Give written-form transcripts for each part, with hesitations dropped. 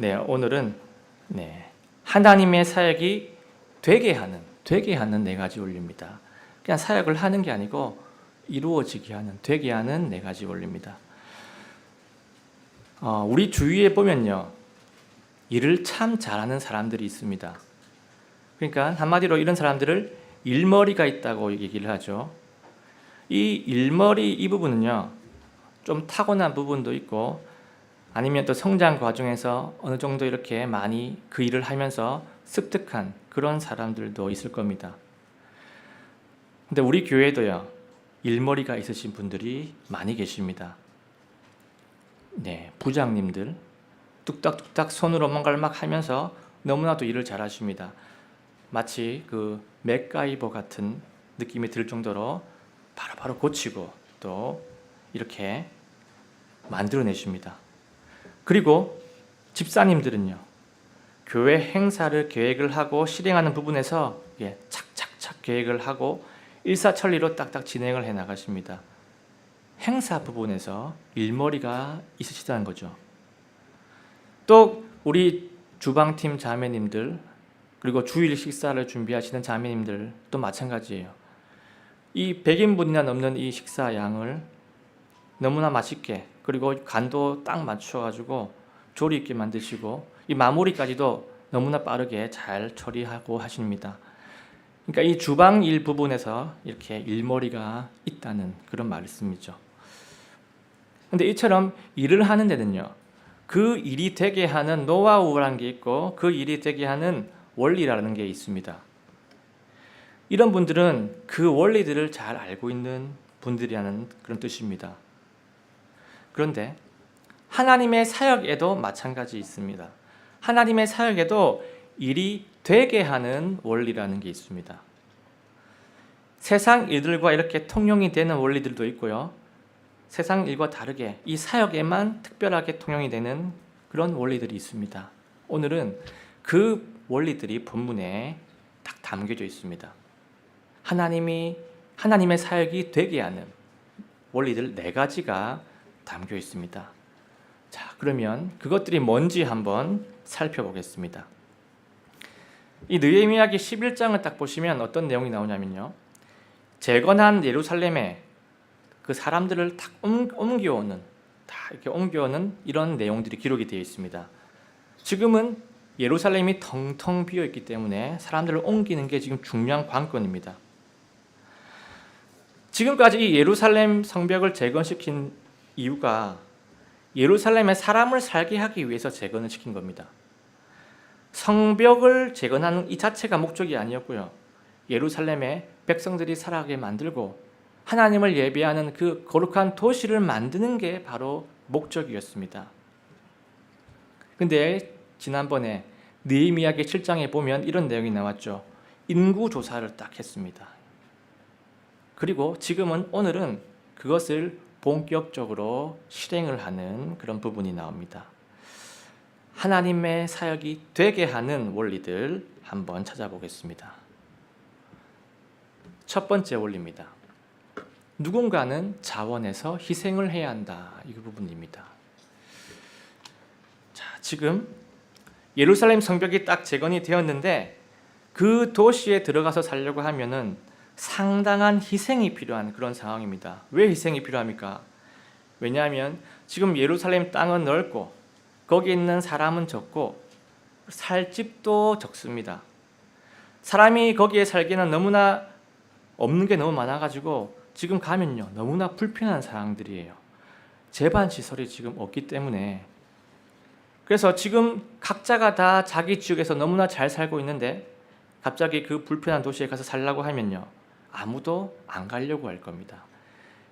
오늘은 하나님의 사역이 되게 하는 네 가지 원리입니다. 그냥 사역을 하는 게 아니고 이루어지게 하는, 되게 하는 네 가지 원리입니다. 우리 주위에 보면요, 일을 참 잘하는 사람들이 있습니다. 그러니까 한마디로 이런 사람들을 일머리가 있다고 얘기를 하죠. 이 일머리 이 부분은요, 좀 타고난 부분도 있고 아니면 또 성장 과정에서 어느 정도 이렇게 많이 그 일을 하면서 습득한 그런 사람들도 있을 겁니다. 근데 우리 교회도요, 일머리가 있으신 분들이 많이 계십니다. 부장님들 뚝딱뚝딱 손으로 뭔가를 막 하면서 너무나도 일을 잘 하십니다. 마치 그 맥가이버 같은 느낌이 들 정도로 바로바로 고치고 또 이렇게 만들어내십니다. 그리고 집사님들은요, 교회 행사를 계획을 하고 실행하는 부분에서 착착착 계획을 하고 일사천리로 딱딱 진행을 해 나가십니다. 행사 부분에서 일머리가 있으시다는 거죠. 또 우리 주방팀 자매님들, 그리고 주일 식사를 준비하시는 자매님들 또 마찬가지예요. 이 100인분이나 넘는 이 식사 양을 너무나 맛있게, 그리고 간도 딱 맞춰가지고 조리 있게 만드시고 이 마무리까지도 너무나 빠르게 잘 처리하고 하십니다. 그러니까 이 주방 일 부분에서 이렇게 일머리가 있다는 그런 말씀이죠. 근데 이처럼 일을 하는 데는요, 그 일이 되게 하는 노하우라는 게 있고 그 일이 되게 하는 원리라는 게 있습니다. 이런 분들은 그 원리들을 잘 알고 있는 분들이라는 그런 뜻입니다. 그런데 하나님의 사역에도 마찬가지 있습니다. 하나님의 사역에도 일이 되게 하는 원리라는 게 있습니다. 세상 일들과 이렇게 통용이 되는 원리들도 있고요, 세상 일과 다르게 이 사역에만 특별하게 통용이 되는 그런 원리들이 있습니다. 오늘은 그 원리들이 본문에 딱 담겨져 있습니다. 하나님의 사역이 되게 하는 원리들 4가지가 담겨 있습니다. 자, 그러면 그것들이 뭔지 한번 살펴보겠습니다. 이 느헤미야기 11장을 딱 보시면 어떤 내용이 나오냐면요, 재건한 예루살렘에 그 사람들을 딱 옮겨오는 이런 내용들이 기록이 되어 있습니다. 지금은 예루살렘이 텅텅 비어 있기 때문에 사람들을 옮기는 게 지금 중요한 관건입니다. 지금까지 이 예루살렘 성벽을 재건시킨 이유가 예루살렘에 사람을 살게 하기 위해서 재건을 시킨 겁니다. 성벽을 재건하는 이 자체가 목적이 아니었고요, 예루살렘에 백성들이 살아가게 만들고 하나님을 예배하는 그 거룩한 도시를 만드는 게 바로 목적이었습니다. 근데 지난번에 느헤미야기 7장에 보면 이런 내용이 나왔죠. 인구 조사를 딱 했습니다. 그리고 오늘은 그것을 본격적으로 실행을 하는 그런 부분이 나옵니다. 하나님의 사역이 되게 하는 원리들 한번 찾아보겠습니다. 첫 번째 원리입니다. 누군가는 자원해서 희생을 해야 한다. 이 부분입니다. 자, 지금 예루살렘 성벽이 딱 재건이 되었는데 그 도시에 들어가서 살려고 하면은 상당한 희생이 필요한 그런 상황입니다. 왜 희생이 필요합니까? 왜냐하면 지금 예루살렘 땅은 넓고 거기 있는 사람은 적고 살 집도 적습니다. 사람이 거기에 살기는 너무나 없는 게 너무 많아가지고 지금 가면요, 너무나 불편한 상황들이에요. 제반 시설이 지금 없기 때문에. 그래서 지금 각자가 다 자기 지역에서 너무나 잘 살고 있는데 갑자기 그 불편한 도시에 가서 살려고 하면요, 아무도 안 가려고 할 겁니다.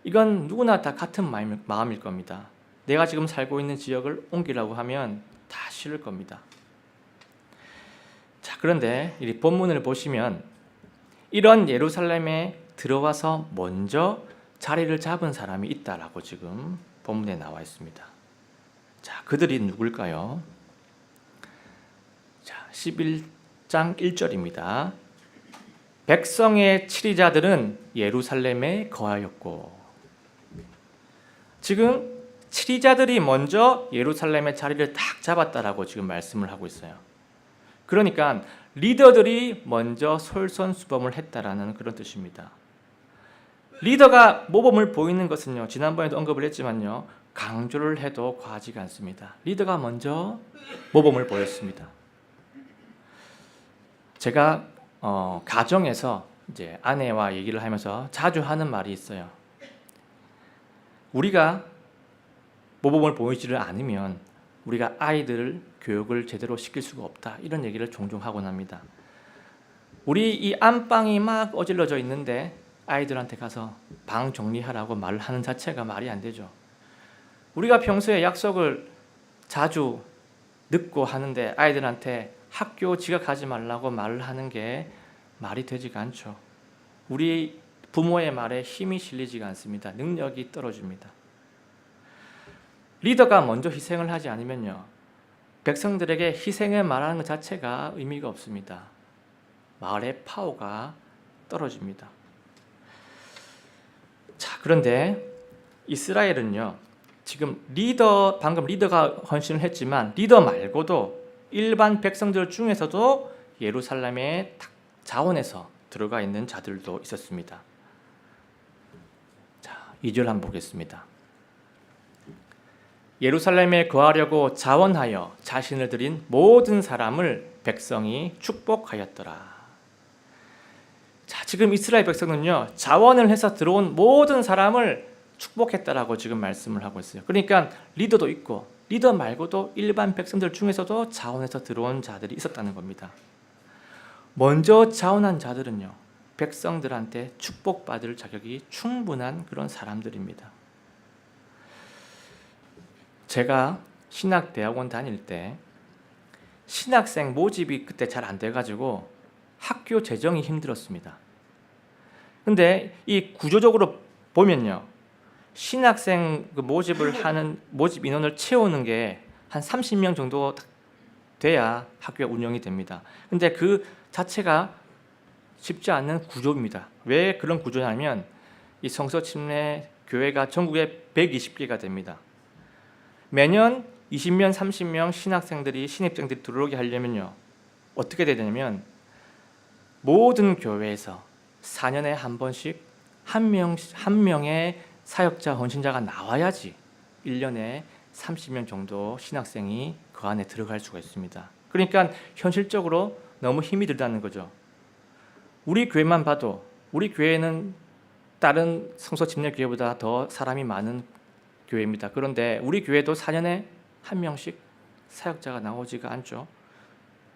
이건 누구나 다 같은 마음일 겁니다. 내가 지금 살고 있는 지역을 옮기려고 하면 다 싫을 겁니다. 자, 그런데 이 본문을 보시면 이런 예루살렘에 들어와서 먼저 자리를 잡은 사람이 있다라고 지금 본문에 나와 있습니다. 자, 그들이 누굴까요? 자, 11장 1절입니다. 백성의 치리자들은 예루살렘에 거하였고. 지금 치리자들이 먼저 예루살렘의 자리를 딱 잡았다라고 지금 말씀을 하고 있어요. 그러니까 리더들이 먼저 솔선수범을 했다라는 그런 뜻입니다. 리더가 모범을 보이는 것은요, 지난번에도 언급을 했지만요, 강조를 해도 과하지가 않습니다. 리더가 먼저 모범을 보였습니다. 제가 가정에서 이제 아내와 얘기를 하면서 자주 하는 말이 있어요. 우리가 모범을 보이지를 않으면 우리가 아이들 교육을 제대로 시킬 수가 없다, 이런 얘기를 종종 하곤 합니다. 우리 이 안방이 막 어질러져 있는데 아이들한테 가서 방 정리하라고 말을 하는 자체가 말이 안 되죠. 우리가 평소에 약속을 자주 늦고 하는데 아이들한테 학교 지각하지 말라고 말을 하는 게 말이 되지가 않죠. 우리 부모의 말에 힘이 실리지가 않습니다. 능력이 떨어집니다. 리더가 먼저 희생을 하지 않으면요, 백성들에게 희생을 말하는 것 자체가 의미가 없습니다. 마을의 파워가 떨어집니다. 자, 그런데 이스라엘은요, 지금 방금 리더가 헌신을 했지만 리더 말고도 일반 백성들 중에서도 예루살렘의 자원에서 들어가 있는 자들도 있었습니다. 자, 2절 한번 보겠습니다. 예루살렘에 거하려고 자원하여 자신을 드린 모든 사람을 백성이 축복하였더라. 자, 지금 이스라엘 백성은요, 자원을 해서 들어온 모든 사람을 축복했다라고 지금 말씀을 하고 있어요. 그러니까 리더도 있고 리더 말고도 일반 백성들 중에서도 자원해서 들어온 자들이 있었다는 겁니다. 먼저 자원한 자들은요, 백성들한테 축복받을 자격이 충분한 그런 사람들입니다. 제가 신학대학원 다닐 때 신학생 모집이 그때 잘 안 돼가지고 학교 재정이 힘들었습니다. 근데 이 구조적으로 보면요, 신학생 모집을 하는 모집 인원을 채우는 게 한 30명 정도 돼야 학교가 운영이 됩니다. 근데 그 자체가 쉽지 않은 구조입니다. 왜 그런 구조냐면 이 성서 침례 교회가 전국에 120개가 됩니다. 매년 20명, 30명 신입생들이 들어오게 하려면요, 어떻게 되냐면 모든 교회에서 4년에 한 번씩 한 명의 사역자, 헌신자가 나와야지 1년에 30명 정도 신학생이 그 안에 들어갈 수가 있습니다. 그러니까 현실적으로 너무 힘이 들다는 거죠. 우리 교회만 봐도 우리 교회는 다른 성서 침례 교회보다 더 사람이 많은 교회입니다. 그런데 우리 교회도 4년에 한 명씩 사역자가 나오지가 않죠.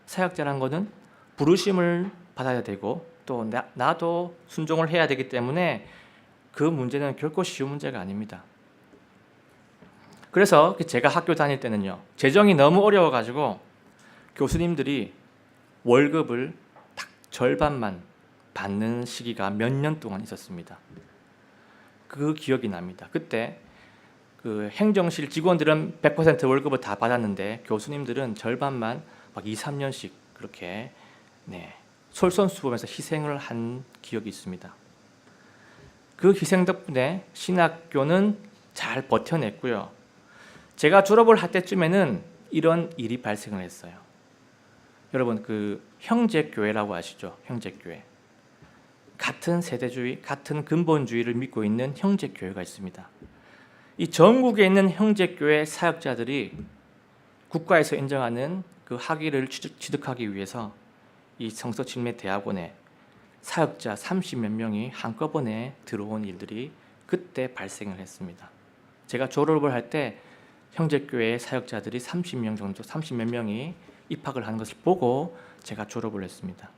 사역자란 것은 부르심을 받아야 되고 또 나도 순종을 해야 되기 때문에 그 문제는 결코 쉬운 문제가 아닙니다. 그래서 제가 학교 다닐 때는요, 재정이 너무 어려워가지고 교수님들이 월급을 딱 절반만 받는 시기가 몇 년 동안 있었습니다. 그 기억이 납니다. 그때 그 행정실 직원들은 100% 월급을 다 받았는데 교수님들은 절반만 막 2, 3년씩 그렇게 솔선수범해서 희생을 한 기억이 있습니다. 그 희생 덕분에 신학교는 잘 버텨냈고요. 제가 졸업을 할 때쯤에는 이런 일이 발생을 했어요. 여러분, 그 형제교회라고 아시죠? 형제교회. 같은 세대주의, 같은 근본주의를 믿고 있는 형제교회가 있습니다. 이 전국에 있는 형제교회 사역자들이 국가에서 인정하는 그 학위를 취득하기 위해서 이 성서침례대학원에 사역자 30몇 명이 한꺼번에 들어온 일들이 그때 발생을 했습니다. 제가 졸업을 할 때 형제교회 사역자들이 30몇 명이 입학을 하는 것을 보고 제가 졸업을 했습니다.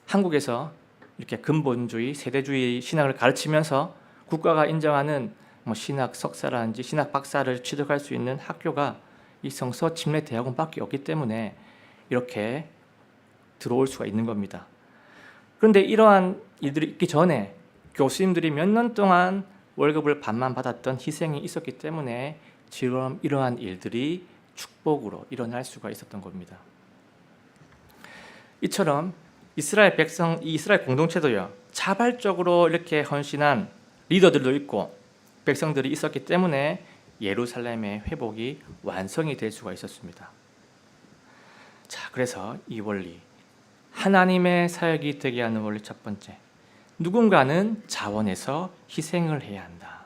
한국에서 이렇게 근본주의, 세대주의 신학을 가르치면서 국가가 인정하는 신학 석사라든지 신학 박사를 취득할 수 있는 학교가 이 성서 침례 대학원밖에 없기 때문에 이렇게 들어올 수가 있는 겁니다. 그런데 이러한 일들이 있기 전에 교수님들이 몇 년 동안 월급을 반만 받았던 희생이 있었기 때문에 지금 이러한 일들이 축복으로 일어날 수가 있었던 겁니다. 이처럼 이스라엘 공동체도요, 자발적으로 이렇게 헌신한 리더들도 있고 백성들이 있었기 때문에 예루살렘의 회복이 완성이 될 수가 있었습니다. 자, 그래서 이 원리, 하나님의 사역이 되게 하는 원리 첫 번째, 누군가는 자원해서 희생을 해야 한다.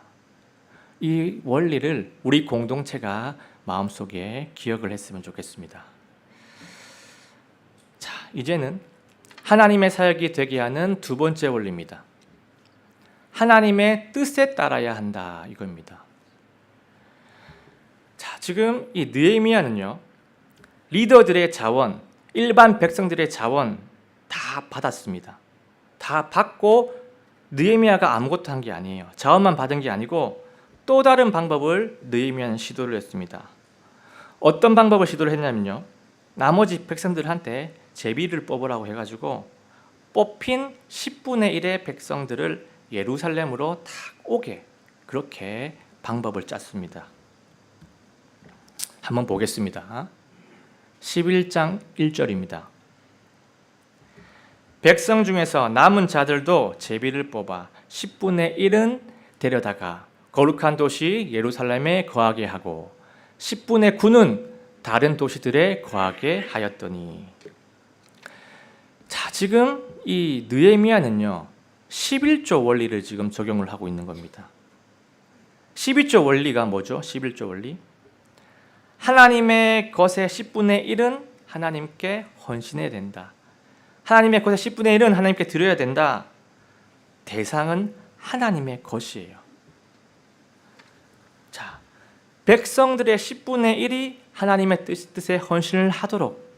이 원리를 우리 공동체가 마음속에 기억을 했으면 좋겠습니다. 자, 이제는 하나님의 사역이 되게 하는 두 번째 원리입니다. 하나님의 뜻에 따라야 한다, 이겁니다. 자, 지금 이 느헤미야는요, 리더들의 자원, 일반 백성들의 자원 다 받았습니다. 다 받고 느헤미야가 아무것도 한 게 아니에요. 자원만 받은 게 아니고 또 다른 방법을 느헤미야는 시도를 했습니다. 어떤 방법을 시도를 했냐면요, 나머지 백성들한테 제비를 뽑으라고 해가지고 뽑힌 10분의 1의 백성들을 예루살렘으로 다 오게, 그렇게 방법을 짰습니다. 한번 보겠습니다. 11장 1절입니다. 백성 중에서 남은 자들도 제비를 뽑아 10분의 1은 데려다가 거룩한 도시 예루살렘에 거하게 하고 10분의 9는 다른 도시들에 거하게 하였더니. 자, 지금 이 느헤미야는요 11조 원리를 지금 적용을 하고 있는 겁니다. 11조 원리가 뭐죠? 11조 원리, 하나님의 것의 10분의 1은 하나님께 헌신해야 된다. 하나님의 것의 10분의 1은 하나님께 드려야 된다. 대상은 하나님의 것이에요. 자, 백성들의 10분의 1이 하나님의 뜻에 헌신을 하도록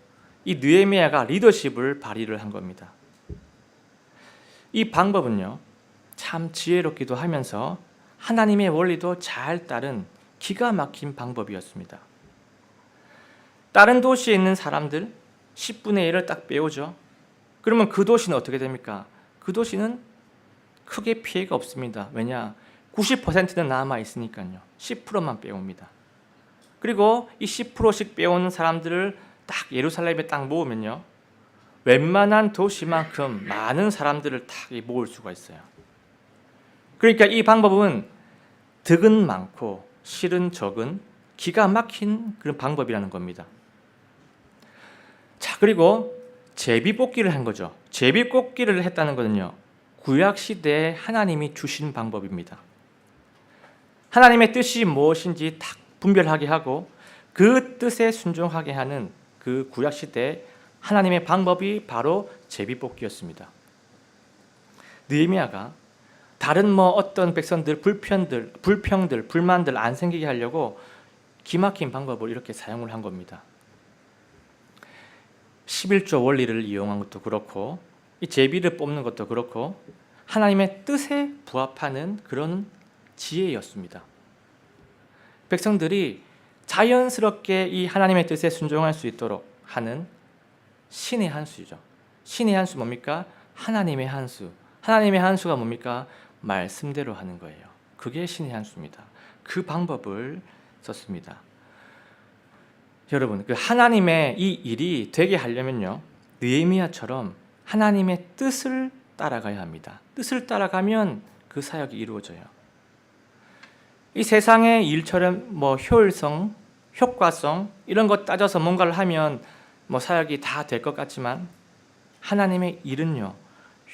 이 느헤미야가 리더십을 발휘를 한 겁니다. 이 방법은요 참 지혜롭기도 하면서 하나님의 원리도 잘 따른 기가 막힌 방법이었습니다. 다른 도시에 있는 사람들 10분의 1을 딱 빼오죠. 그러면 그 도시는 어떻게 됩니까? 그 도시는 크게 피해가 없습니다. 왜냐? 90%는 남아 있으니까요. 10%만 빼옵니다. 그리고 이 10%씩 빼오는 사람들을 딱 예루살렘에 딱 모으면요, 웬만한 도시만큼 많은 사람들을 딱 모을 수가 있어요. 그러니까 이 방법은 득은 많고 실은 적은 기가 막힌 그런 방법이라는 겁니다. 자, 그리고 제비뽑기를 한 거죠. 제비뽑기를 했다는 것은요, 구약 시대에 하나님이 주신 방법입니다. 하나님의 뜻이 무엇인지 딱 분별하게 하고 그 뜻에 순종하게 하는 그 구약 시대 하나님의 방법이 바로 제비뽑기였습니다. 느헤미야가 다른 어떤 백성들 불평들, 불만들 안 생기게 하려고 기막힌 방법을 이렇게 사용을 한 겁니다. 11조 원리를 이용한 것도 그렇고 이 제비를 뽑는 것도 그렇고 하나님의 뜻에 부합하는 그런 지혜였습니다. 백성들이 자연스럽게 이 하나님의 뜻에 순종할 수 있도록 하는 신의 한 수죠. 신의 한 수 뭡니까? 하나님의 한 수. 하나님의 한 수가 뭡니까? 말씀대로 하는 거예요. 그게 신의 한 수입니다. 그 방법을 썼습니다. 여러분, 그 하나님의 이 일이 되게 하려면요, 느헤미야처럼 하나님의 뜻을 따라가야 합니다. 뜻을 따라가면 그 사역이 이루어져요. 이 세상의 일처럼 효율성, 효과성 이런 것 따져서 뭔가를 하면 사역이 다 될 것 같지만 하나님의 일은요,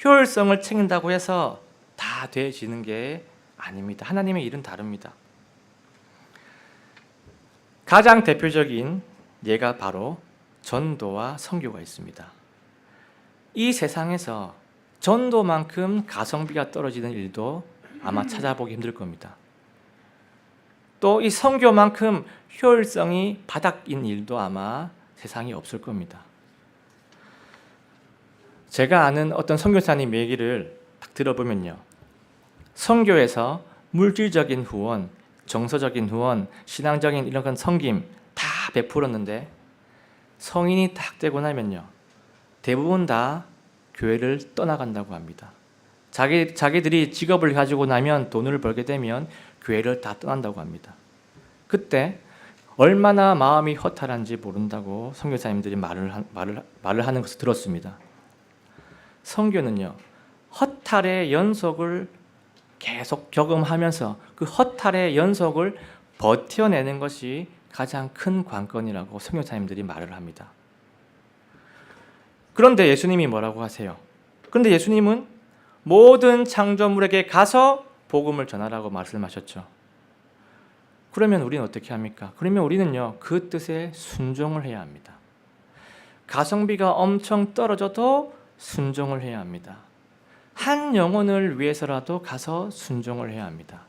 효율성을 챙긴다고 해서 다 되어지는 게 아닙니다. 하나님의 일은 다릅니다. 가장 대표적인 예가 바로 전도와 선교가 있습니다. 이 세상에서 전도만큼 가성비가 떨어지는 일도 아마 찾아보기 힘들 겁니다. 또 이 선교만큼 효율성이 바닥인 일도 아마 세상에 없을 겁니다. 제가 아는 어떤 선교사님 얘기를 딱 들어보면요, 선교에서 물질적인 후원, 정서적인 후원, 신앙적인 이런 건 섬김 다 베풀었는데 성인이 딱 되고 나면요, 대부분 다 교회를 떠나간다고 합니다. 자기들이 직업을 가지고 나면, 돈을 벌게 되면 교회를 다 떠난다고 합니다. 그때 얼마나 마음이 허탈한지 모른다고 선교사님들이 말을 하는 것을 들었습니다. 선교는요, 허탈의 연속을 계속 경험하면서 그 허탈의 연속을 버텨내는 것이 가장 큰 관건이라고 선교사님들이 말을 합니다. 그런데 예수님이 뭐라고 하세요? 그런데 예수님은 모든 창조물에게 가서 복음을 전하라고 말씀하셨죠. 그러면 우리는 어떻게 합니까? 그러면 우리는요, 그 뜻에 순종을 해야 합니다. 가성비가 엄청 떨어져도 순종을 해야 합니다. 한 영혼을 위해서라도 가서 순종을 해야 합니다.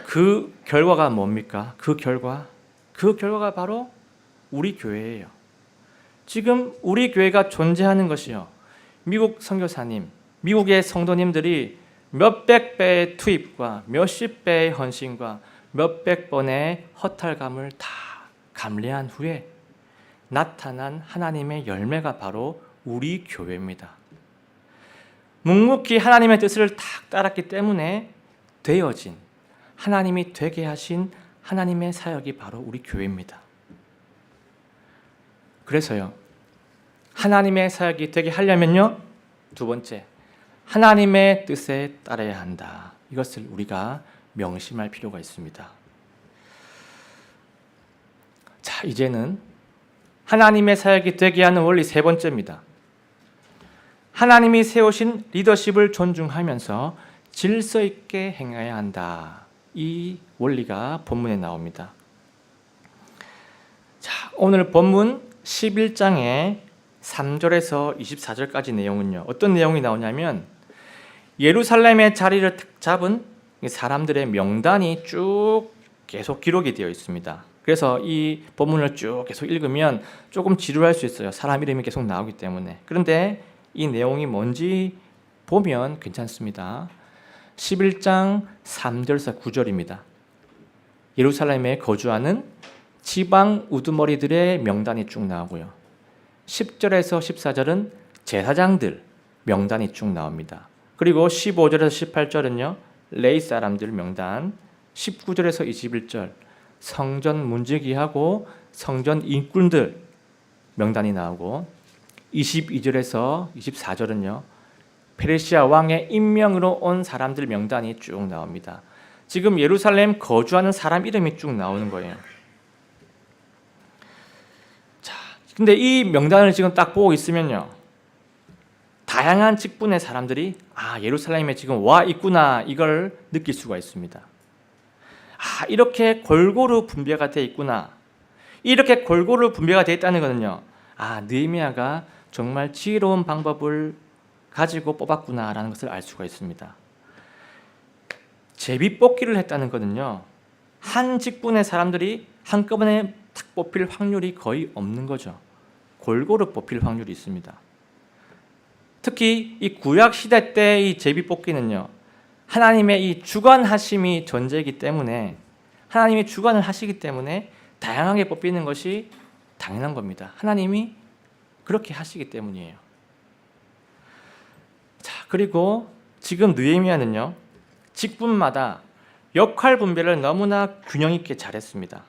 그 결과가 뭡니까? 그 결과가 바로 우리 교회예요. 지금 우리 교회가 존재하는 것이요, 미국 선교사님, 미국의 성도님들이 몇백 배의 투입과 몇십 배의 헌신과 몇백 번의 허탈감을 다 감내한 후에 나타난 하나님의 열매가 바로 우리 교회입니다. 묵묵히 하나님의 뜻을 딱 따랐기 때문에 되어진, 하나님이 되게 하신 하나님의 사역이 바로 우리 교회입니다. 그래서요, 하나님의 사역이 되게 하려면요, 두 번째, 하나님의 뜻에 따라야 한다. 이것을 우리가 명심할 필요가 있습니다. 자, 이제는 하나님의 사역이 되게 하는 원리 세 번째입니다. 하나님이 세우신 리더십을 존중하면서 질서 있게 행해야 한다. 이 원리가 본문에 나옵니다. 자, 오늘 본문 11장의 3절에서 24절까지 내용은요, 어떤 내용이 나오냐면 예루살렘의 자리를 잡은 사람들의 명단이 쭉 계속 기록이 되어 있습니다. 그래서 이 본문을 쭉 계속 읽으면 조금 지루할 수 있어요. 사람 이름이 계속 나오기 때문에. 그런데 이 내용이 뭔지 보면 괜찮습니다. 11장 3절에서 9절입니다. 예루살렘에 거주하는 지방 우두머리들의 명단이 쭉 나오고요. 10절에서 14절은 제사장들 명단이 쭉 나옵니다. 그리고 15절에서 18절은요, 레위 사람들 명단, 19절에서 21절 성전 문지기하고 성전 인꾼들 명단이 나오고, 22절에서 24절은요, 페르시아 왕의 임명으로 온 사람들 명단이 쭉 나옵니다. 지금 예루살렘 거주하는 사람 이름이 쭉 나오는 거예요. 자, 근데 이 명단을 지금 딱 보고 있으면요, 다양한 직분의 사람들이 예루살렘에 지금 와 있구나, 이걸 느낄 수가 있습니다. 이렇게 골고루 분배가 되어 있구나. 이렇게 골고루 분배가 되어 있다는 것은요, 느헤미야가 정말 지혜로운 방법을 가지고 뽑았구나라는 것을 알 수가 있습니다. 제비뽑기를 했다는 것은요, 한 직분의 사람들이 한꺼번에 탁 뽑힐 확률이 거의 없는 거죠. 골고루 뽑힐 확률이 있습니다. 특히 이 구약 시대 때 이 제비뽑기는요, 하나님의 이 주관하심이 존재이기 때문에, 하나님이 주관을 하시기 때문에 다양하게 뽑히는 것이 당연한 겁니다. 하나님이 그렇게 하시기 때문이에요. 자, 그리고 지금 느헤미야는요, 직분마다 역할 분배를 너무나 균형 있게 잘했습니다.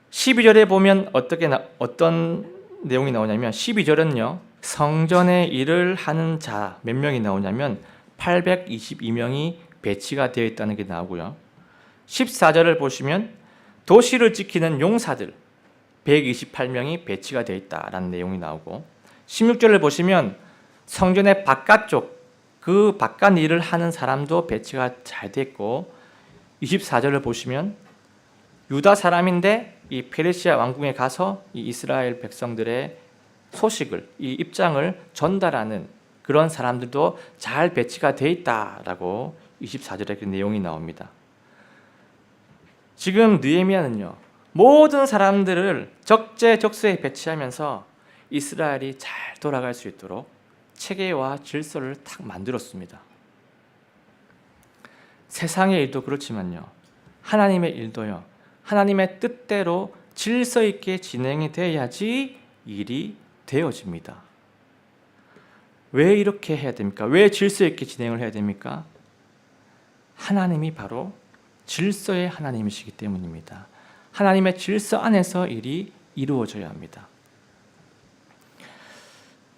12절에 보면 어떤 내용이 나오냐면, 12절은요, 성전의 일을 하는 자 몇 명이 나오냐면 822명이 배치가 되어 있다는 게 나오고요. 14절을 보시면 도시를 지키는 용사들 128명이 배치가 되어 있다라는 내용이 나오고, 16절을 보시면 성전의 바깥쪽, 그 바깥 일을 하는 사람도 배치가 잘 됐고, 24절을 보시면 유다 사람인데 이 페르시아 왕궁에 가서 이 이스라엘 백성들의 소식을, 이 입장을 전달하는 그런 사람들도 잘 배치가 되어 있다라고 24절에 그 내용이 나옵니다. 지금 느헤미야는요, 모든 사람들을 적재적소에 배치하면서 이스라엘이 잘 돌아갈 수 있도록 체계와 질서를 딱 만들었습니다. 세상의 일도 그렇지만요, 하나님의 일도요, 하나님의 뜻대로 질서 있게 진행이 돼야지 일이 되어집니다. 왜 이렇게 해야 됩니까? 왜 질서 있게 진행을 해야 됩니까? 하나님이 바로 질서의 하나님이시기 때문입니다. 하나님의 질서 안에서 일이 이루어져야 합니다.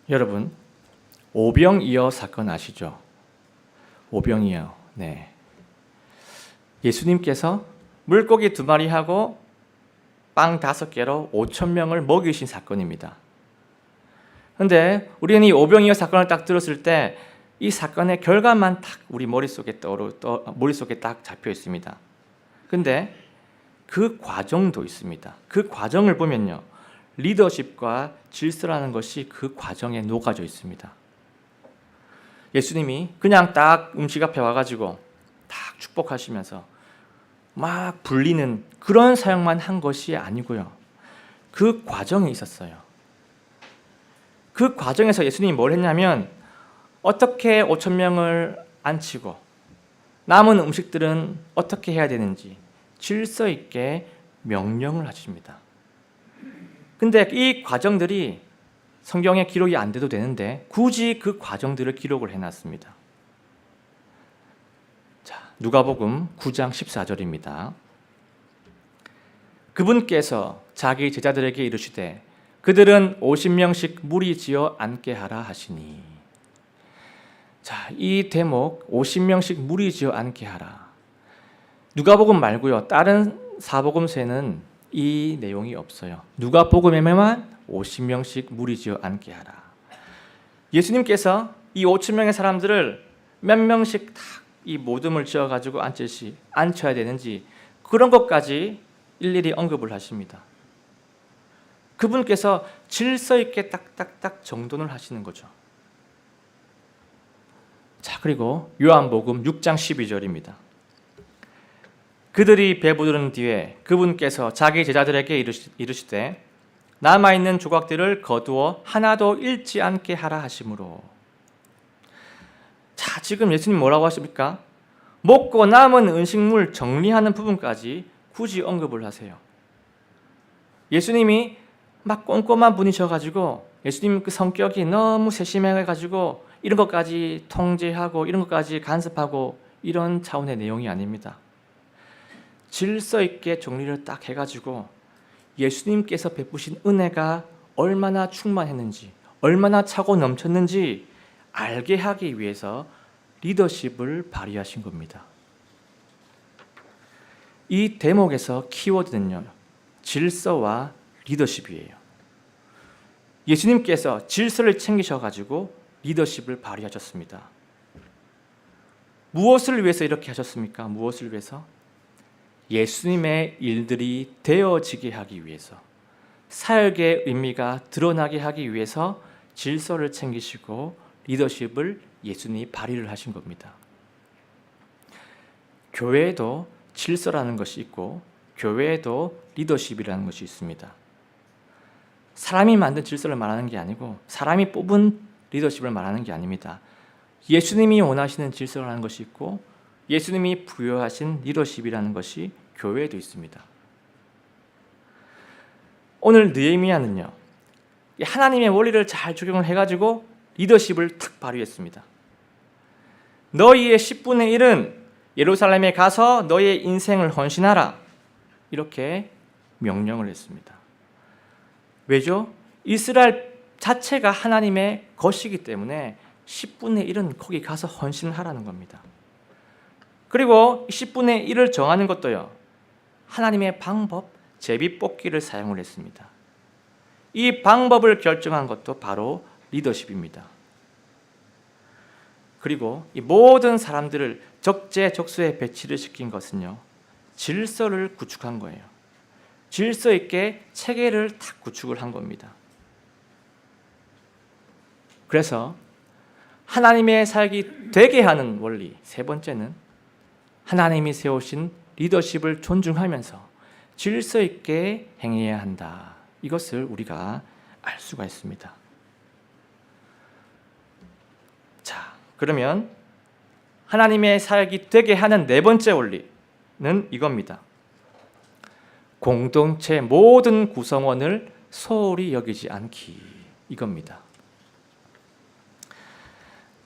여러분, 오병이어 사건 아시죠? 오병이어. 네. 예수님께서 물고기 2마리하고 빵 5개로 5,000명을 먹이신 사건입니다. 그런데 우리는 이 오병이어 사건을 딱 들었을 때 이 사건의 결과만 딱 우리 머릿속에 딱 잡혀 있습니다. 근데 그 과정도 있습니다. 그 과정을 보면요, 리더십과 질서라는 것이 그 과정에 녹아져 있습니다. 예수님이 그냥 딱 음식 앞에 와가지고 딱 축복하시면서 막 불리는 그런 사역만 한 것이 아니고요, 그 과정이 있었어요. 그 과정에서 예수님이 뭘 했냐면, 어떻게 5,000명을 앉히고 남은 음식들은 어떻게 해야 되는지 질서 있게 명령을 하십니다. 근데 이 과정들이 성경에 기록이 안 돼도 되는데 굳이 그 과정들을 기록을 해놨습니다. 자, 누가복음 9장 14절입니다. 그분께서 자기 제자들에게 이르시되 그들은 50명씩 무리 지어 앉게 하라 하시니. 자, 이 대목 50명씩 무리 지어 앉게 하라. 누가복음 말고요, 다른 사복음서에는 이 내용이 없어요. 누가복음에만 50명씩 무리 지어 앉게 하라. 예수님께서 이 5,000명의 사람들을 몇 명씩 딱 이 모둠을 지어 가지고 앉혀야 되는지 그런 것까지 일일이 언급을 하십니다. 그분께서 질서 있게 딱딱딱 정돈을 하시는 거죠. 자, 그리고 요한복음 6장 12절입니다. 그들이 배부른 뒤에 그분께서 자기 제자들에게 이르시되 남아있는 조각들을 거두어 하나도 잃지 않게 하라 하시므로. 자, 지금 예수님 뭐라고 하십니까? 먹고 남은 음식물 정리하는 부분까지 굳이 언급을 하세요. 예수님이 막 꼼꼼한 분이셔가지고, 예수님 그 성격이 너무 세심해가지고 이런 것까지 통제하고 이런 것까지 간섭하고 이런 차원의 내용이 아닙니다. 질서 있게 정리를 딱 해가지고 예수님께서 베푸신 은혜가 얼마나 충만했는지, 얼마나 차고 넘쳤는지 알게 하기 위해서 리더십을 발휘하신 겁니다. 이 대목에서 키워드는요, 질서와 리더십이에요. 예수님께서 질서를 챙기셔가지고 리더십을 발휘하셨습니다. 무엇을 위해서 이렇게 하셨습니까? 무엇을 위해서? 예수님의 일들이 되어지게 하기 위해서, 사역의 의미가 드러나게 하기 위해서 질서를 챙기시고 리더십을 예수님이 발휘를 하신 겁니다. 교회에도 질서라는 것이 있고 교회에도 리더십이라는 것이 있습니다. 사람이 만든 질서를 말하는 게 아니고 사람이 뽑은 리더십을 말하는 게 아닙니다. 예수님이 원하시는 질서라는 것이 있고 예수님이 부여하신 리더십이라는 것이 교회에도 있습니다. 오늘 느헤미야는요, 하나님의 원리를 잘 적용을 해가지고 리더십을 탁 발휘했습니다. 너희의 10분의 1은 예루살렘에 가서 너희의 인생을 헌신하라, 이렇게 명령을 했습니다. 왜죠? 이스라엘 자체가 하나님의 것이기 때문에 10분의 1은 거기 가서 헌신하라는 겁니다. 그리고 10분의 1을 정하는 것도요, 하나님의 방법, 제비뽑기를 사용을 했습니다. 이 방법을 결정한 것도 바로 리더십입니다. 그리고 이 모든 사람들을 적재적소에 배치를 시킨 것은요, 질서를 구축한 거예요. 질서 있게 체계를 탁 구축을 한 겁니다. 그래서 하나님의 사역이 되게 하는 원리, 세 번째는 하나님이 세우신 리더십을 존중하면서 질서 있게 행해야 한다. 이것을 우리가 알 수가 있습니다. 자, 그러면 하나님의 사역이 되게 하는 네 번째 원리는 이겁니다. 공동체 모든 구성원을 소홀히 여기지 않기, 이겁니다.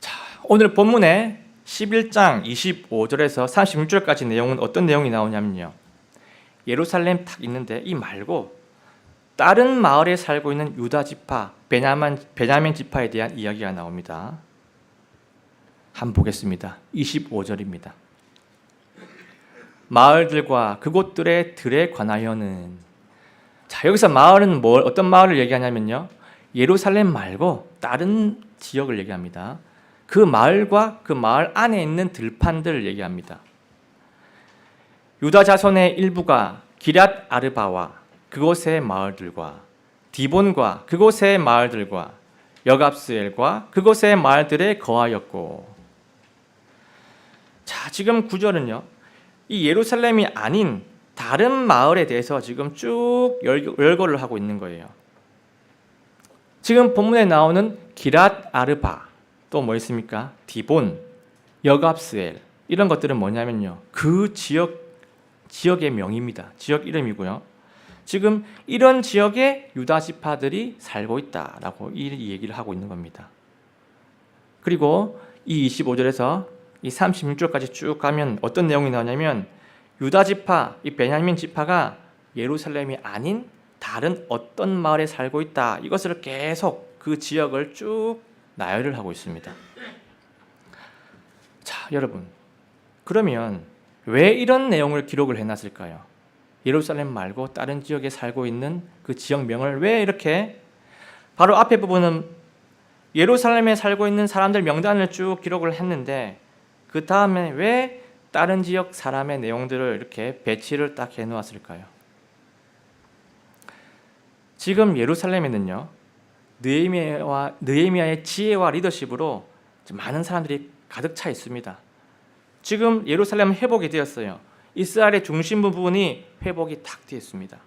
자, 오늘 본문에 11장 25절에서 36절까지 내용은 어떤 내용이 나오냐면요, 예루살렘 딱 있는데 이 말고 다른 마을에 살고 있는 유다 지파, 베냐민 지파에 대한 이야기가 나옵니다. 한번 보겠습니다. 25절입니다. 마을들과 그곳들의 들에 관하여는. 자, 여기서 마을은 어떤 마을을 얘기하냐면요, 예루살렘 말고 다른 지역을 얘기합니다. 그 마을과 그 마을 안에 있는 들판들을 얘기합니다. 유다 자손의 일부가 기럇 아르바와 그곳의 마을들과 디본과 그곳의 마을들과 여갑스엘과 그곳의 마을들에 거하였고. 자, 지금 구절은요, 이 예루살렘이 아닌 다른 마을에 대해서 지금 쭉 열거를 하고 있는 거예요. 지금 본문에 나오는 기럇 아르바, 또 뭐 있습니까? 디본, 여갑스엘, 이런 것들은 뭐냐면요, 그 지역의 명입니다. 지역 이름이고요. 지금 이런 지역에 유다 지파들이 살고 있다라고 이 얘기를 하고 있는 겁니다. 그리고 이 25절에서 이 36절까지 쭉 가면 어떤 내용이 나오냐면, 유다 지파, 이 베냐민 지파가 예루살렘이 아닌 다른 어떤 마을에 살고 있다, 이것을 계속 그 지역을 쭉 나열을 하고 있습니다. 자, 여러분, 그러면 왜 이런 내용을 기록을 해놨을까요? 예루살렘 말고 다른 지역에 살고 있는 그 지역명을 왜 이렇게, 바로 앞에 부분은 예루살렘에 살고 있는 사람들 명단을 쭉 기록을 했는데, 그 다음에 왜 다른 지역 사람의 내용들을 이렇게 배치를 딱 해놓았을까요? 지금 예루살렘에는요, 느헤미야의 지혜와 리더십으로 많은 사람들이 가득 차 있습니다. 지금 예루살렘은 회복이 되었어요. 이스라엘의 중심 부분이 회복이 탁 되었습니다.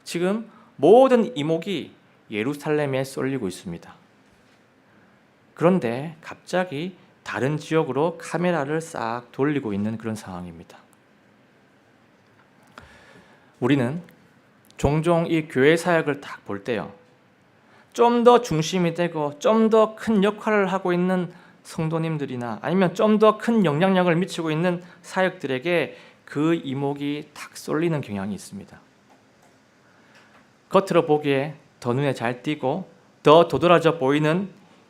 지금 모든 이목이 예루살렘에 쏠리고 있습니다. 그런데 갑자기 다른 지역으로 카메라를 싹 돌리고 있는 그런 상황입니다. 우리는 종종 이 교회 사역을 딱 볼 때요, 좀 더 중심이 되고 좀 더 큰 역할을 하고 있는 성도님들이나 아니면 좀 더 큰 영향력을 미치고 있는 사역들에게 그 이목이 탁 쏠리는 경향이 있습니다. 겉으로 보기에 더 눈에 잘 띄고 더 도드라져 보이는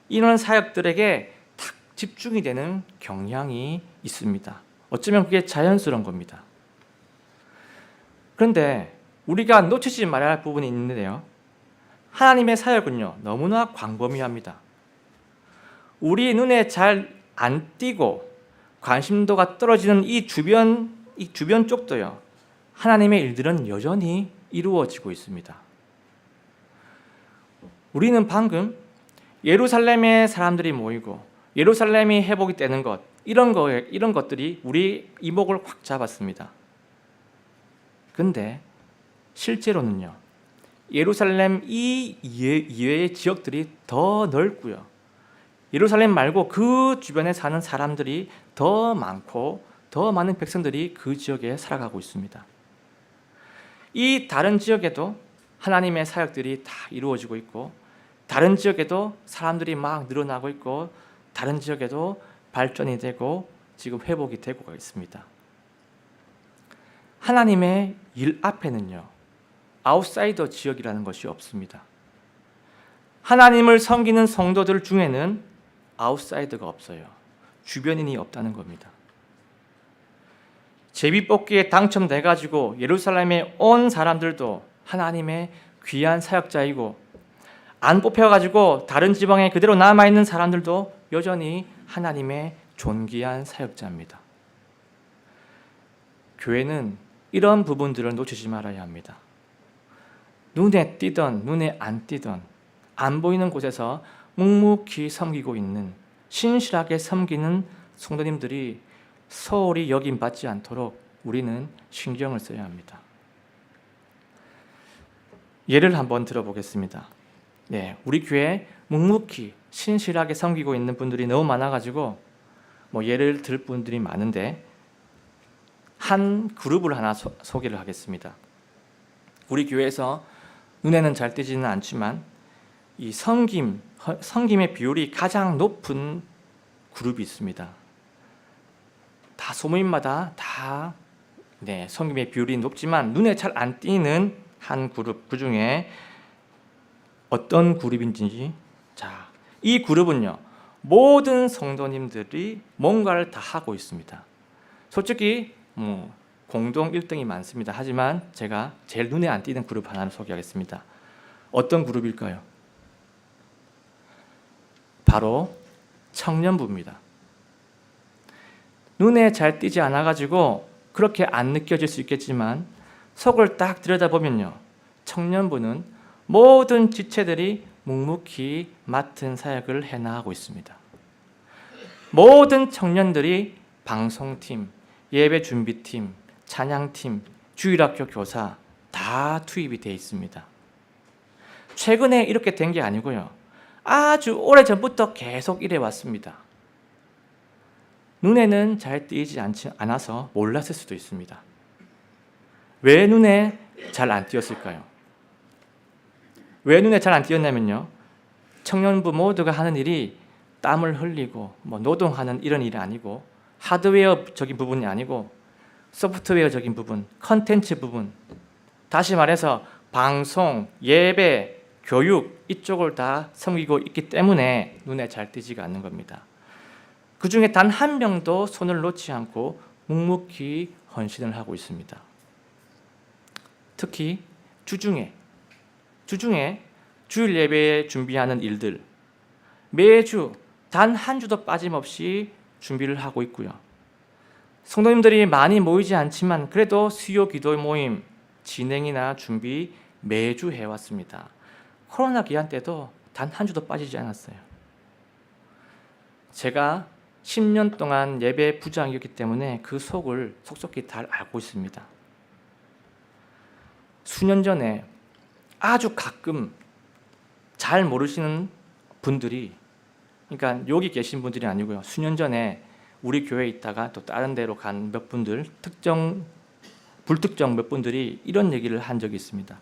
이런 사역들에게 탁 집중이 되는 경향이 있습니다. 어쩌면 그게 자연스러운 겁니다. 그런데 우리가 놓치지 말아야 할 부분이 있는데요, 하나님의 사역은요, 너무나 광범위합니다. 우리 눈에 잘 안 띄고 관심도가 떨어지는 이 주변 쪽도요, 하나님의 일들은 여전히 이루어지고 있습니다. 우리는 방금 예루살렘에 사람들이 모이고 예루살렘이 회복이 되는 것, 이런 것들이 우리 이목을 확 잡았습니다. 근데 실제로는요, 예루살렘 이외의 지역들이 더 넓고요, 예루살렘 말고 그 주변에 사는 사람들이 더 많고 더 많은 백성들이 그 지역에 살아가고 있습니다. 이 다른 지역에도 하나님의 사역들이 다 이루어지고 있고, 다른 지역에도 사람들이 막 늘어나고 있고, 다른 지역에도 발전이 되고 지금 회복이 되고 있습니다. 하나님의 일 앞에는요, 아웃사이더 지역이라는 것이 없습니다. 하나님을 섬기는 성도들 중에는 아웃사이더가 없어요. 주변인이 없다는 겁니다. 제비뽑기에 당첨돼가지고 예루살렘에 온 사람들도 하나님의 귀한 사역자이고, 안 뽑혀가지고 다른 지방에 그대로 남아있는 사람들도 여전히 하나님의 존귀한 사역자입니다. 교회는 이런 부분들을 놓치지 말아야 합니다. 눈에 띄던 눈에 안 띄던 안 보이는 곳에서 묵묵히 섬기고 있는, 신실하게 섬기는 성도님들이 소홀히 여김받지 않도록 우리는 신경을 써야 합니다. 예를 한번 들어보겠습니다. 네, 우리 교회에 묵묵히 신실하게 섬기고 있는 분들이 너무 많아가지고 예를 들 분들이 많은데, 한 그룹을 하나 소개를 하겠습니다. 우리 교회에서 눈에는 잘 띄지는 않지만 이 섬김의 비율이 가장 높은 그룹이 있습니다. 다 소모임마다 다 섬김의 비율이 높지만 눈에 잘 안 띄는 한 그룹, 그 중에 어떤 그룹인지, 자, 이 그룹은요, 모든 성도님들이 뭔가를 다 하고 있습니다. 솔직히 공동 1등이 많습니다. 하지만 제가 제일 눈에 안 띄는 그룹 하나를 소개하겠습니다. 어떤 그룹일까요? 바로 청년부입니다. 눈에 잘 띄지 않아가지고 그렇게 안 느껴질 수 있겠지만 속을 딱 들여다보면요, 청년부는 모든 지체들이 묵묵히 맡은 사역을 해나가고 있습니다. 모든 청년들이 방송팀, 예배준비팀, 찬양팀, 주일학교 교사 다 투입이 되어 있습니다. 최근에 이렇게 된 게 아니고요, 아주 오래전부터 계속 이래 왔습니다. 눈에는 잘 띄지 않아서 몰랐을 수도 있습니다. 왜 눈에 잘 안 띄었을까요? 왜 눈에 잘 안 띄었냐면요, 청년부 모두가 하는 일이 땀을 흘리고 노동하는 이런 일이 아니고, 하드웨어적인 부분이 아니고 소프트웨어적인 부분, 컨텐츠 부분, 다시 말해서 방송, 예배, 교육 이쪽을 다 섬기고 있기 때문에 눈에 잘 띄지가 않는 겁니다. 그 중에 단 한 명도 손을 놓지 않고 묵묵히 헌신을 하고 있습니다. 특히 주중에 주일 예배에 준비하는 일들, 매주 단 한 주도 빠짐없이 준비를 하고 있고요. 성도님들이 많이 모이지 않지만 그래도 수요 기도 모임 진행이나 준비 매주 해왔습니다. 코로나 기간 때도 단 한 주도 빠지지 않았어요. 제가 10년 동안 예배 부장이었기 때문에 그 속을 속속히 잘 알고 있습니다. 수년 전에 아주 가끔 잘 모르시는 분들이, 그러니까 여기 계신 분들이 아니고요, 수년 전에 우리 교회에 있다가 또 다른 데로 간 몇 분들, 불특정 몇 분들이 이런 얘기를 한 적이 있습니다.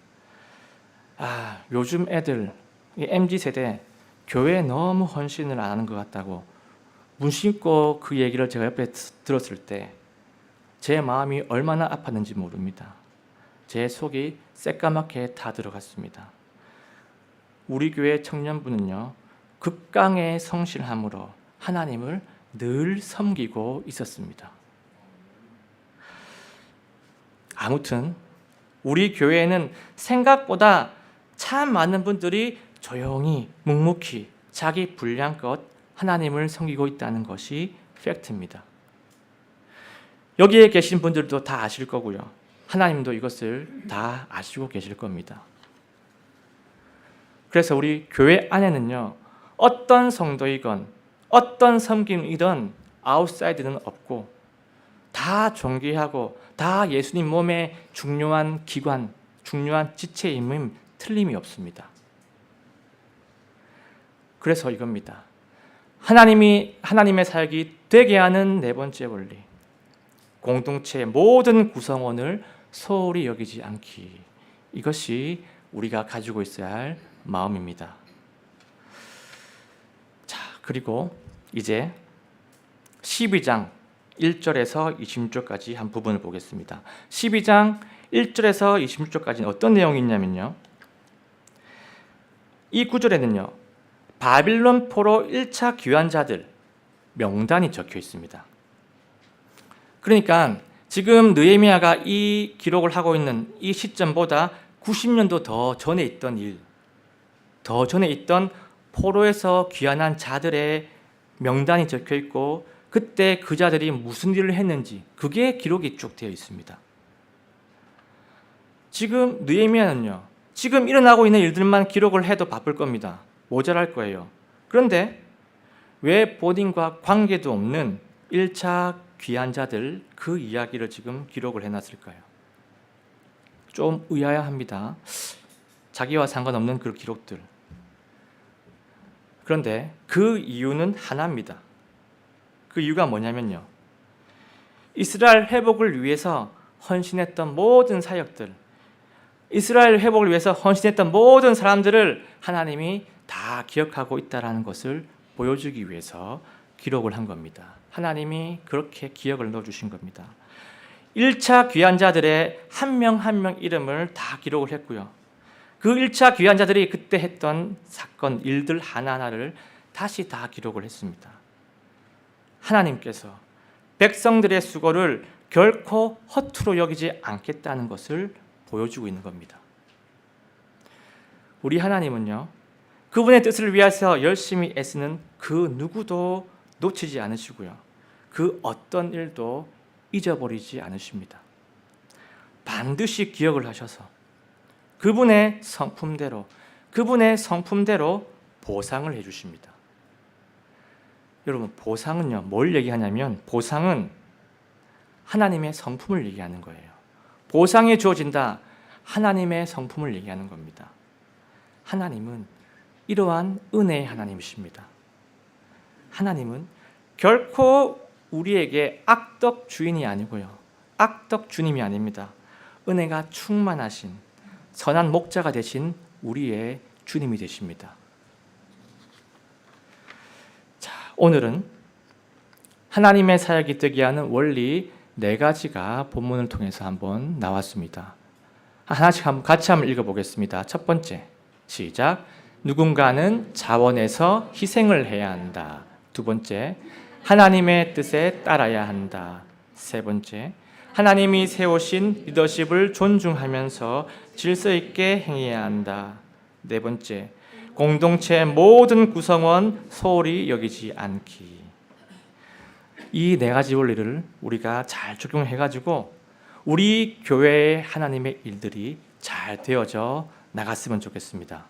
요즘 애들, MZ세대 교회에 너무 헌신을 안 하는 것 같다고 문심고 그 얘기를 제가 옆에 들었을 때 제 마음이 얼마나 아팠는지 모릅니다. 제 속이 새까맣게 다 들어갔습니다. 우리 교회 청년부는요, 극강의 성실함으로 하나님을 늘 섬기고 있었습니다. 아무튼 우리 교회에는 생각보다 참 많은 분들이 조용히 묵묵히 자기 분량껏 하나님을 섬기고 있다는 것이 팩트입니다. 여기에 계신 분들도 다 아실 거고요, 하나님도 이것을 다 아시고 계실 겁니다. 그래서 우리 교회 안에는요, 어떤 성도이건 어떤 섬김이든 아웃사이드는 없고 다 존귀하고 다 예수님 몸의 중요한 기관, 중요한 지체임은 틀림이 없습니다. 그래서 이겁니다. 하나님의 사역이 되게 하는 네 번째 원리, 공동체의 모든 구성원을 소홀히 여기지 않기. 이것이 우리가 가지고 있어야 할 마음입니다. 자, 그리고 이제 12장 1절에서 26절까지 한 부분을 보겠습니다. 12장 1절에서 26절까지는 어떤 내용이 있냐면요, 이 구절에는요, 바빌론 포로 1차 귀환자들 명단이 적혀 있습니다. 그러니까 지금 느헤미야가 이 기록을 하고 있는 이 시점보다 90년도 더 전에 있던 일, 더 전에 있던 포로에서 귀환한 자들의 명단이 적혀 있고, 그때 그 자들이 무슨 일을 했는지 그게 기록이 쭉 되어 있습니다. 지금 느헤미야는요, 지금 일어나고 있는 일들만 기록을 해도 바쁠 겁니다. 모자랄 거예요. 그런데 왜 본인과 관계도 없는 1차 귀환자들 그 이야기를 지금 기록을 해놨을까요? 좀 의아합니다. 자기와 상관없는 그 기록들. 그런데 그 이유는 하나입니다. 그 이유가 뭐냐면요, 이스라엘 회복을 위해서 헌신했던 모든 사역들, 이스라엘 회복을 위해서 헌신했던 모든 사람들을 하나님이 다 기억하고 있다는 것을 보여주기 위해서 기록을 한 겁니다. 하나님이 그렇게 기억을 넣어주신 겁니다. 1차 귀환자들의 한 명 한 명 이름을 다 기록을 했고요, 그 1차 귀환자들이 그때 했던 사건, 일들 하나하나를 다시 다 기록을 했습니다. 하나님께서 백성들의 수고를 결코 허투루 여기지 않겠다는 것을 보여주고 있는 겁니다. 우리 하나님은요, 그분의 뜻을 위해서 열심히 애쓰는 그 누구도 놓치지 않으시고요, 그 어떤 일도 잊어버리지 않으십니다. 반드시 기억을 하셔서 그분의 성품대로 보상을 해주십니다. 여러분, 보상은요, 뭘 얘기하냐면 보상은 하나님의 성품을 얘기하는 거예요. 보상이 주어진다, 하나님의 성품을 얘기하는 겁니다. 하나님은 이러한 은혜의 하나님이십니다. 하나님은 결코 우리에게 악덕 주인이 아니고요, 악덕 주님이 아닙니다. 은혜가 충만하신 선한 목자가 되신 우리의 주님이 되십니다. 자, 오늘은 하나님의 사역이 되게 하는 원리 4가지가 본문을 통해서 한번 나왔습니다. 하나씩 같이 한번 읽어보겠습니다. 첫 번째, 시작. 누군가는 자원해서 희생을 해야 한다. 두 번째, 하나님의 뜻에 따라야 한다. 세 번째, 하나님이 세우신 리더십을 존중하면서 질서 있게 행해야 한다. 네 번째, 공동체의 모든 구성원 소홀히 여기지 않기. 이 4가지 원리를 우리가 잘 적용해가지고 우리 교회의 하나님의 일들이 잘 되어져 나갔으면 좋겠습니다.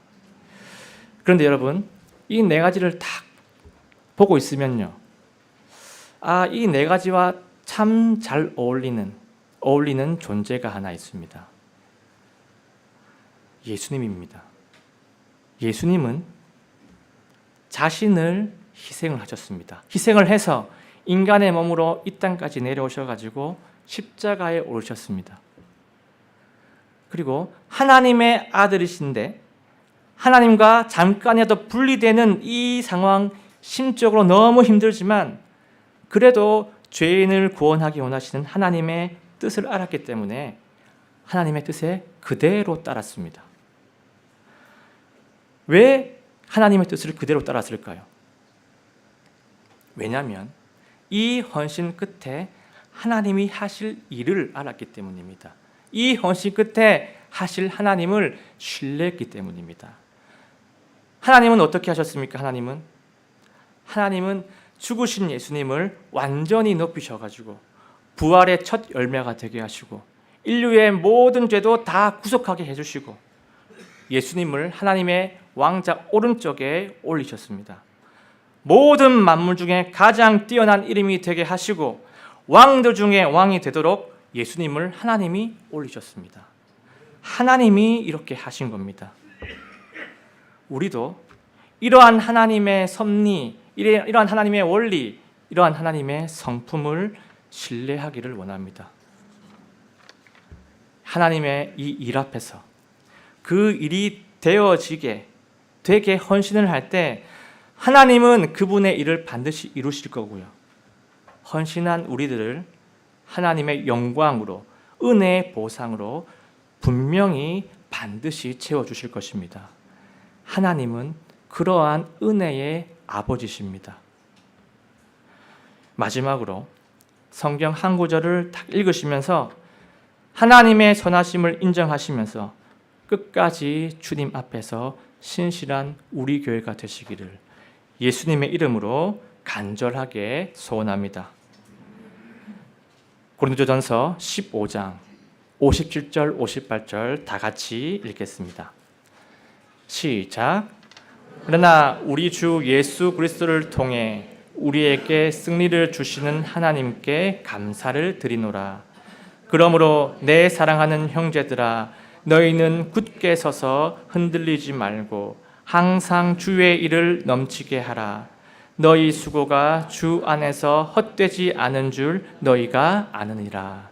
그런데 여러분, 이 4가지를 딱 보고 있으면요, 이 4가지와 참 잘 어울리는 존재가 하나 있습니다. 예수님입니다. 예수님은 자신을 희생을 하셨습니다. 희생을 해서 인간의 몸으로 이 땅까지 내려오셔가지고 십자가에 오르셨습니다. 그리고 하나님의 아들이신데 하나님과 잠깐이라도 분리되는 이 상황, 심적으로 너무 힘들지만 그래도 죄인을 구원하기 원하시는 하나님의 뜻을 알았기 때문에 하나님의 뜻에 그대로 따랐습니다. 왜 하나님의 뜻을 그대로 따랐을까요? 왜냐하면 이 헌신 끝에 하나님이 하실 일을 알았기 때문입니다. 이 헌신 끝에 하실 하나님을 신뢰했기 때문입니다. 하나님은 어떻게 하셨습니까? 하나님은 죽으신 예수님을 완전히 높이셔가지고 부활의 첫 열매가 되게 하시고 인류의 모든 죄도 다 구속하게 해주시고 예수님을 하나님의 왕자 오른쪽에 올리셨습니다. 모든 만물 중에 가장 뛰어난 이름이 되게 하시고 왕들 중에 왕이 되도록 예수님을 하나님이 올리셨습니다. 하나님이 이렇게 하신 겁니다. 우리도 이러한 하나님의 섭리, 이러한 하나님의 원리, 이러한 하나님의 성품을 신뢰하기를 원합니다. 하나님의 이 일 앞에서 그 일이 되게 헌신을 할 때 하나님은 그분의 일을 반드시 이루실 거고요, 헌신한 우리들을 하나님의 영광으로, 은혜의 보상으로 분명히 반드시 채워주실 것입니다. 하나님은 그러한 은혜의 아버지십니다. 마지막으로 성경 한 구절을 딱 읽으시면서 하나님의 선하심을 인정하시면서 끝까지 주님 앞에서 신실한 우리 교회가 되시기를 예수님의 이름으로 간절하게 소원합니다. 고린도전서 15장 57절 58절 다 같이 읽겠습니다. 시작. 그러나 우리 주 예수 그리스도를 통해 우리에게 승리를 주시는 하나님께 감사를 드리노라. 그러므로 내 사랑하는 형제들아, 너희는 굳게 서서 흔들리지 말고 항상 주의 일을 넘치게 하라. 너희 수고가 주 안에서 헛되지 않은 줄 너희가 아느니라.